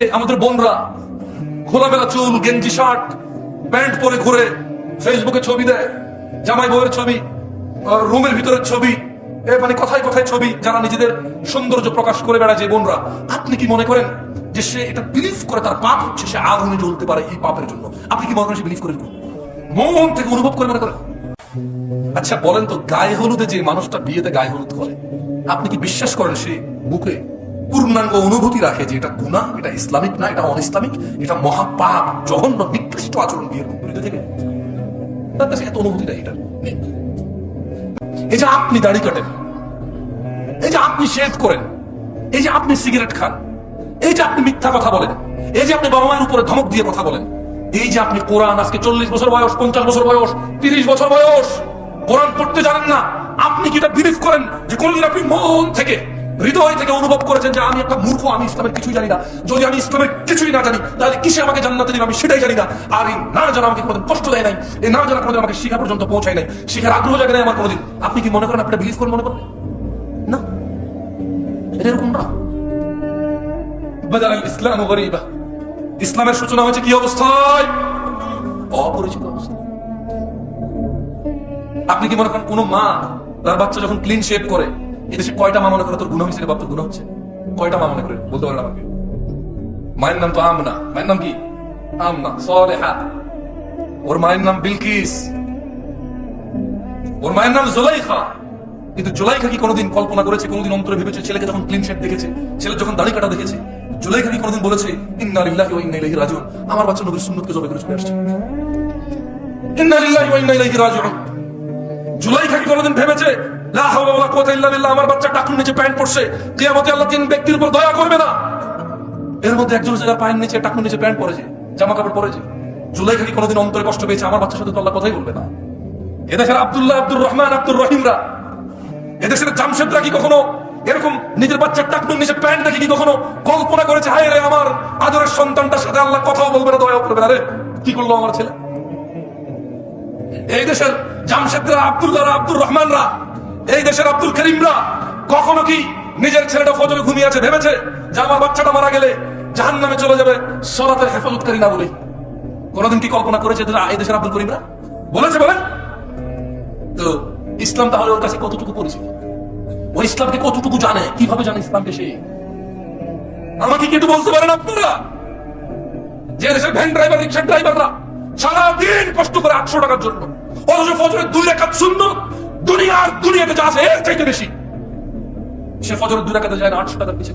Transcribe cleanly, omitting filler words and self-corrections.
আমাদের বোনরা খোলামেলা চুল, গেঞ্জি শার্ট, প্যান্ট পরে ঘুরে ফেসবুকে ছবি দেয়, জামাই বউয়ের ছবি, রুমের ভিতরের ছবি, মানে কথায় কথায় ছবি, যারা নিজেদের সৌন্দর্য প্রকাশ করে বেড়ায় যে বোনরা, আপনি কি মনে করেন যে সে এটা বিলিভ করে তার পাপ হচ্ছে, সে আগুনে জ্বলতে পারে এই পাপের জন্য? আপনি কি মনে করেন সে বিলিভ করে? মন থেকে অনুভব করে মনে করেন? আচ্ছা বলেন তো, গায়ে হলুদে যে মানুষটা বিয়েতে গায়ে হলুদ করে, আপনি কি বিশ্বাস করেন সে বুকে পূর্ণাঙ্গ অনুভূতি রাখে যে এটা গুনাহ, এটা ইসলামিক না, এটা অনইসলামিক, এটা মহাপাপ, জঘন্য নিকৃষ্ট আচরণ বিয়ের বিরুদ্ধে থেকে? তার কাছে এত অনুভূতিটা এটা নেই। এই যে আপনি দাড়ি কাটেন, এই যে আপনি শেভ করেন, এই যে আপনি সিগারেট খান, এই যে আপনি মিথ্যা কথা বলেন, এই যে আপনি বাবা মায়ের উপরে ধমক দিয়ে কথা বলেন, এই যে আপনি কোরআন, আজকে 40 বছর বয়স, 50 বছর বয়স, 30 বছর বয়স, কোরআন পড়তে জানেন না, আপনি কি এটা বিলিভ করেন যে কোনদিন আপনি মন থেকে, হৃদয় থেকে অনুভব করেছেন যে আমি একটা মূর্খ, আমি ইসলামের কিছুই জানি না? যদি আমি ইসলামের কিছুই না জানি, তাহলে কিসে আমাকে জান্নাতে দিবে আমি সেটাই জানি না। আর এই না জানা আমাকে কোনোদিন কষ্ট দেয় নাই, এই না জানা কোনোদিন আমাকে শিখা পর্যন্ত পৌঁছায় নাই, শিখার আগ্রহ জাগে নাই আমার কোনোদিন। আপনি কি মনে করেন আপনি বিলিভ করেন? মনে করেন না, এটা এরকম না। বাদাল ইসলাম গরীবা, ইসলামের সূচনা হয়েছে কি অবস্থায়? অপরিচিত অবস্থা। আপনি কি মনে করেন কোন মা তার বাচ্চা যখন ক্লিন শেভ করে, এদেশে কয়টা মা মনে করে তোর গুনাহ হয়েছে রে বাপ, তোর গুনাহ হচ্ছে? কয়টা মা মনে করে? বলতে পারেন আমাকে? মায়ের নাম তো আমনা, মায়ের নাম কি? আমনা সালেহা। ওর মায়ের নাম বিলকিস, ওর মায়ের নাম জুলাইখা। কিন্তু জুলাইখা কি কোনোদিন কল্পনা করেছে, কোনোদিন অন্তরে ভেবেছে, ছেলেকে যখন ক্লিন শেভ দেখেছে, ছেলে যখন দাড়ি কাটা দেখেছে, জুলাইখা কি কোনোদিন বলেছে ইন্না লিল্লাহি ওয়া ইন্না ইলাইহি রাজিউন, আমার বাচ্চা নবীর সুন্নতকে জবাই করে চলে আসছে? ইন্না লিল্লাহি ওয়া ইন্না ইলাইহি রাজিউন। জুলাইখা কি কোনোদিন ভেবেছে লা হাওলা ওয়ালা কুওয়াতা ইল্লা বিল্লাহ, আমার বাচ্চা টাকুর নিচে প্যান্ট পরছে, কিয়ামতে আল্লাহ তিন ব্যক্তির উপর দয়া করবে না? এর মধ্যে একজন যারা পায়ের নিচে, টাকুর নিচে প্যান্ট পরেছে, জামা কাপড় পরেছে, জুলাইখা কি কোনোদিন অন্তরে কষ্ট পেয়েছে আমার বাচ্চার সাথে তো আল্লাহ কথাই বলবে না? এদেশের আব্দুল্লাহ, আব্দুর রহমান, আব্দুর রহিমরা, এদেশের জামশেদরা কি কখনো এরকম নিজের বাচ্চার টাকুর নিচে প্যান্ট দেখে কি কখনো কল্পনা করেছে হায় রে আমার আদরের সন্তানটার সাথে আল্লাহ কথাও বলবে না, দয়াও করবে না, রে কি করলো আমার ছেলে? এই দেশের জামশেদরা, আব্দুল্লাহরা, আব্দুর রহমানরা, এই দেশের আব্দুল করিমরা কখনো কি নিজের ছেলেটা ফজরে ঘুমিয়ে আছে ভেবেছে যে আমার বাচ্চাটা মারা গেলে জাহান্নামে চলে যাবে সালাতের হেফাজতকারী না বলে? কোনদিন কি কল্পনা করেছে এই দেশের আব্দুল করিমরা? বলেছে? বলেন তো। ইসলাম তাহলে ওর কাছে কতটুকু পরিচিত? ওই ইসলামকে কতটুকু জানে? কিভাবে জানে ইসলামকে সে? আমাকে কি একটু বলতে পারেন আপনারা যে দেশের ভ্যান ড্রাইভার, রিক্সা ড্রাইভাররা সারাদিন কষ্ট করে 800 টাকার জন্য, অথচ ফজরের 2 রাকাত সুন্নাত দুনিয়াতে যা আছে এর চাইতে বেশি, সে ফজরের 2 রাকাতে যায় না 800 টাকার পিছে?